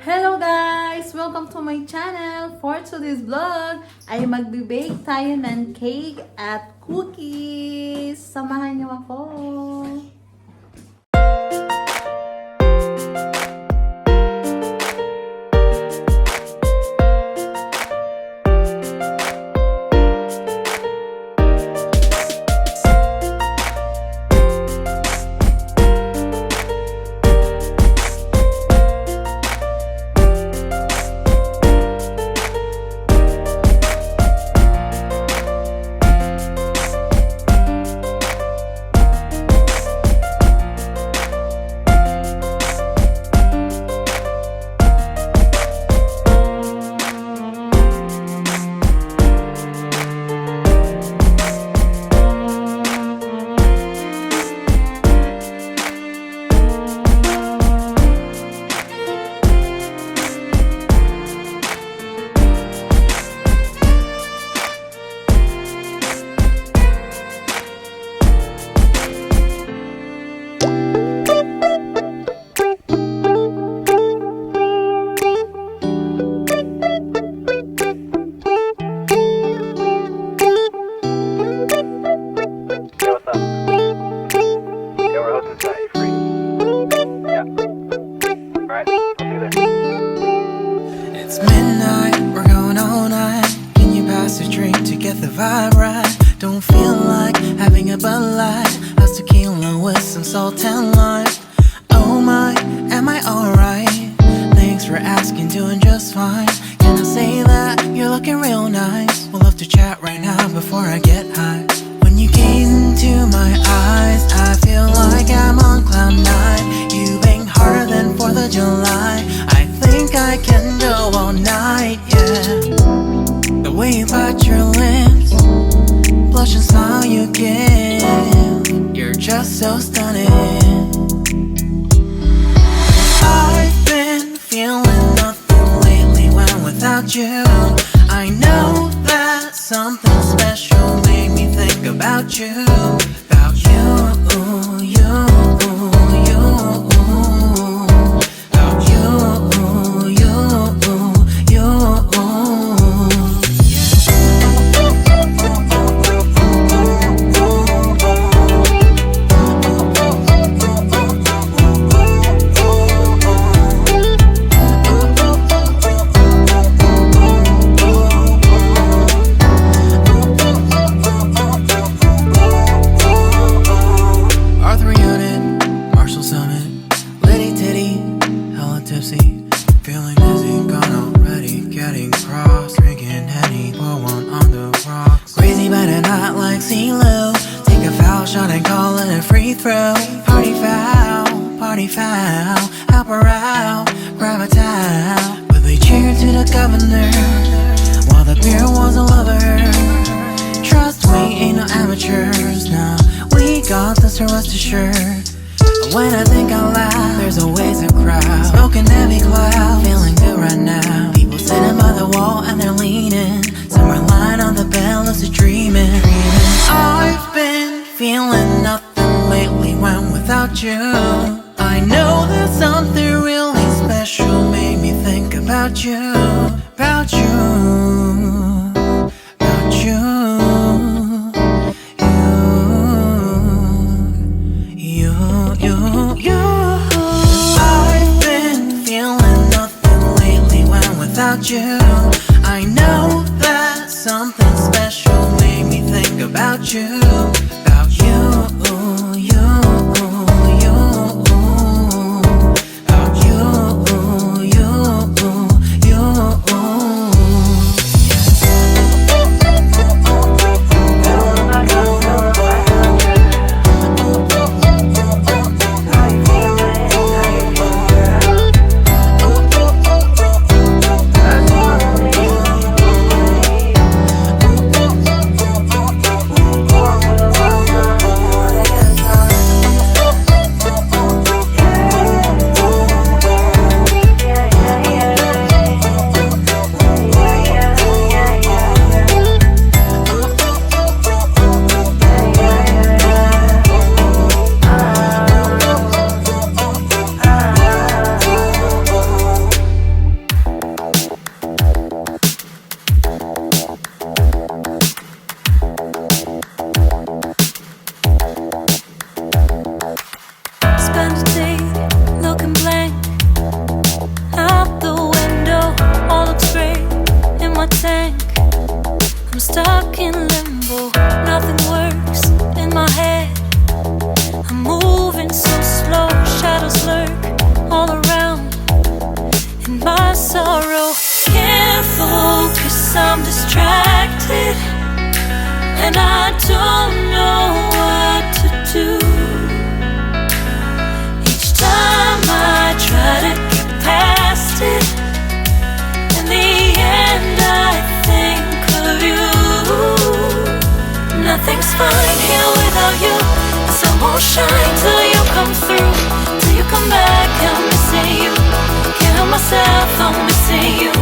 Hello guys! Welcome to my channel! For today's vlog ay magbe-bake tayo ng cake at cookies! Samahan niyo ako! It's midnight, we're going all night. Can you pass a drink to get the vibe right? Don't feel like having a Bud Light. How's tequila with some salt and lime? Oh my, am I alright? Thanks for asking, doing just fine. Can I say that you're looking real nice? We'll love to chat right now before I get high. When you gaze into my eyes, I feel like I'm on cloud nine. You bang harder than 4th of July. I think I can go all night, yeah. The way you bite your lips, blush and smile you give, you're just so stunning. I've been feeling nothing lately when without you. I know that something special made me think about you. About you, you. Feeling dizzy, gone already, getting cross. Drinking Henny, pour one on the rocks. Crazy but not like CeeLo. Take a foul shot and call it a free throw. Party foul, help her out. Grab a towel, but they cheered to the governor while the beer was a lover. Trust we ain't no amateurs, nah. We got this, so rest assured. When I think out loud, there's always a crowd. Smoking heavy cloud, feeling good right now. People sitting by the wall and they're leaning. Some are lying on the bed, lucid dreaming. I've been feeling nothing lately when without you. I know that something really special made me think about you. About you. About you. I've been feeling nothing lately when without you. I know that something special made me think about you. About you, you. About you, you. 'cause I'm distracted, and I don't know what to do. Each time I try to get past it, in the end I think of you. Nothing's fine here without you. The sun won't shine till you come through. Till you come back, I'm missing you. Can't help myself, I'm missing you.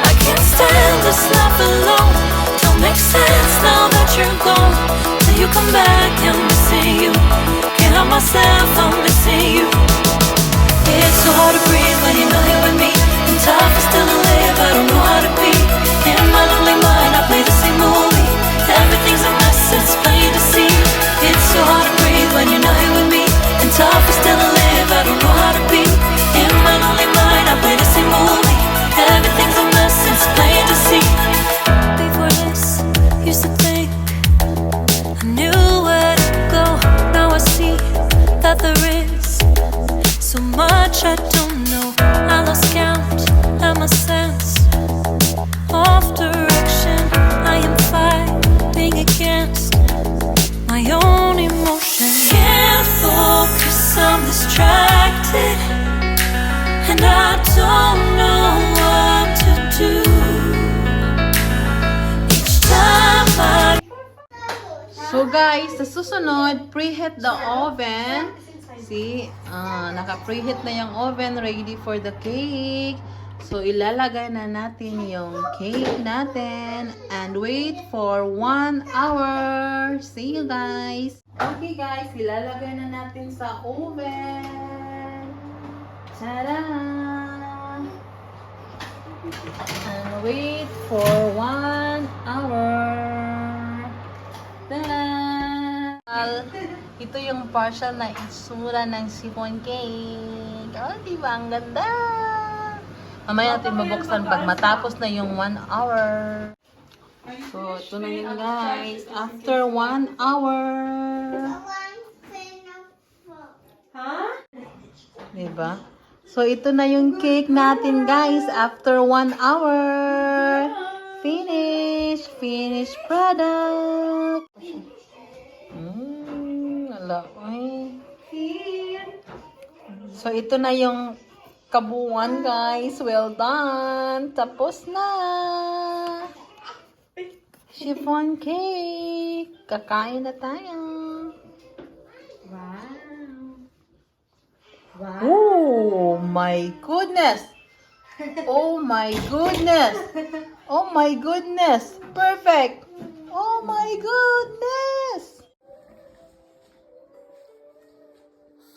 I can't stand this life alone. Don't make sense now that you're gone. Till you come back, I'm missing you. Can't help myself, I'm missing you. It's so hard to breathe when you're not here with me. And tough is still to live, I don't know how to be. In my lonely mind, I play the same movie. Everything's a mess, it's plain to see. It's so hard to breathe when you're not here with me. And tough is still to live, I don't know how to be. In my lonely mind, I play the same movie. Everything's a mess, it's plain to see. Before this, used to think I knew where to go. Now I see that there is so much I don't know. I lost count and my sense of direction. I am fighting against my own emotion. Can't focus, I'm distracted, and I don't know what to do. Each time I So guys, sa susunod, preheat the oven. See, naka-preheat na yung oven, ready for the cake. So, ilalagay na natin yung cake natin and wait for 1 hour. See you guys. Okay guys, ilalagay na natin sa oven. Tada! And wait for 1 hour. Tada! Ito yung partial na itsura ng chiffon cake. Oh, diba? Ang ganda! Mamaya natin mabuksan pag matapos na yung 1 hour. So, ito na yun guys. After 1 hour. Diba? So, ito na yung cake natin guys. After 1 hour. Finished product. So, ito na yung kabuuan guys. Well done. Tapos na. Chiffon cake. Kakain na tayo. Wow. Oh my goodness. Oh my goodness. Oh my goodness. Perfect. Oh my goodness.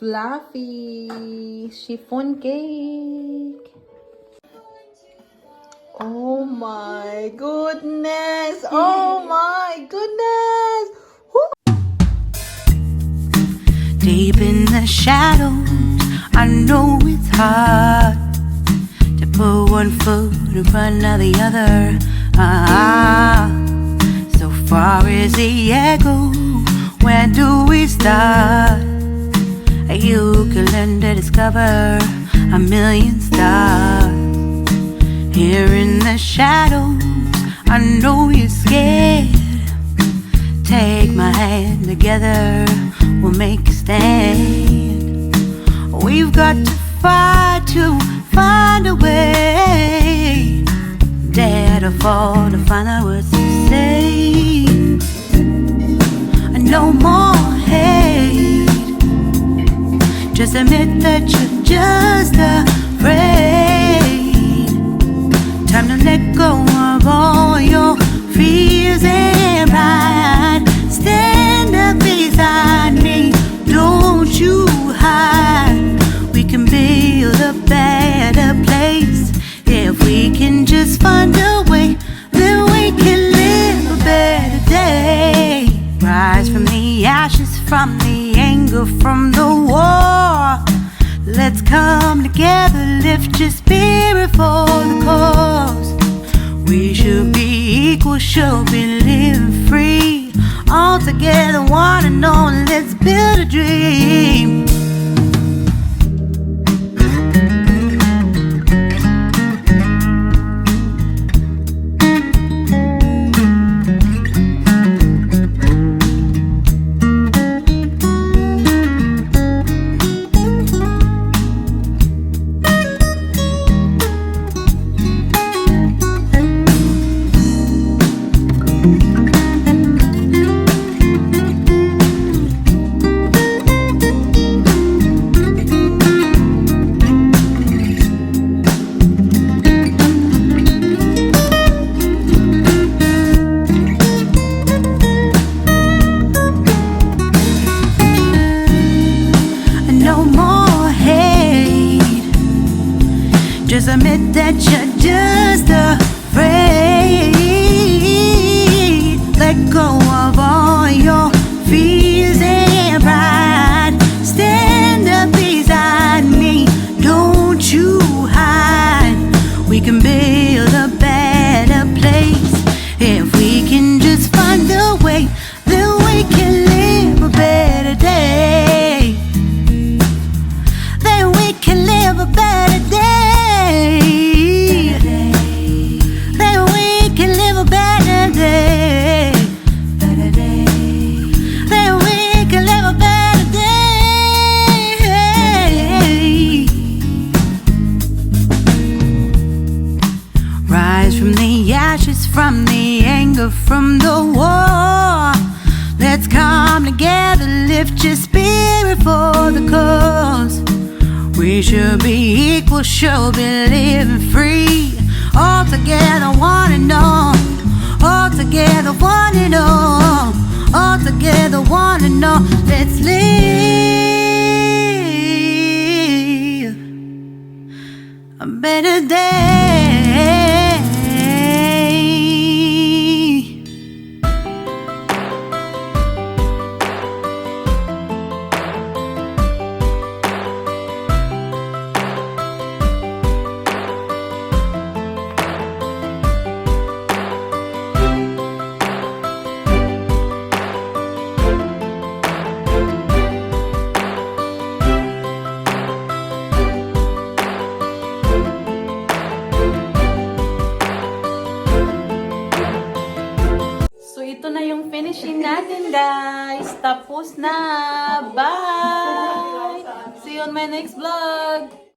Fluffy chiffon cake. Oh my goodness. Oh my goodness. Woo. Deep in the shadows, I know it's hard to put one foot in front of the other. So far as the echo, where do we start? You can learn to discover a million stars. Here in the shadows, I know you're scared. Take my hand, together we'll make a stand. We've got to fight to find a way. Dare to fall to find out what to say. No more hate. Just admit that you're just afraid. Time to let go of all your fears and pride. Stand up beside me, don't you hide. We can build a better place. If we can just find a way, then we can live a better day. Rise from the ashes, from the anger, from the war. Let's come together, lift your spirit for the cause. We should be equal, should be living free. All together, one and all, let's build a dream. Just admit that you're just afraid. Let go of all your fears and pride. Stand up beside me, don't you hide. We can build a better place if we can just find a way. Then we can live a better day. Then we can live a better day. Then we can live a better day. Then we can live a better day. Rise from the ashes, from the anger, from the war. Let's come together, lift your spirit for the cause. We should be equal, should be living free. All together, one and all. All together, one and all. All together, one and all. Let's live a better day. So, ito na yung finishing natin, guys. Tapos na. Bye! See you on my next vlog.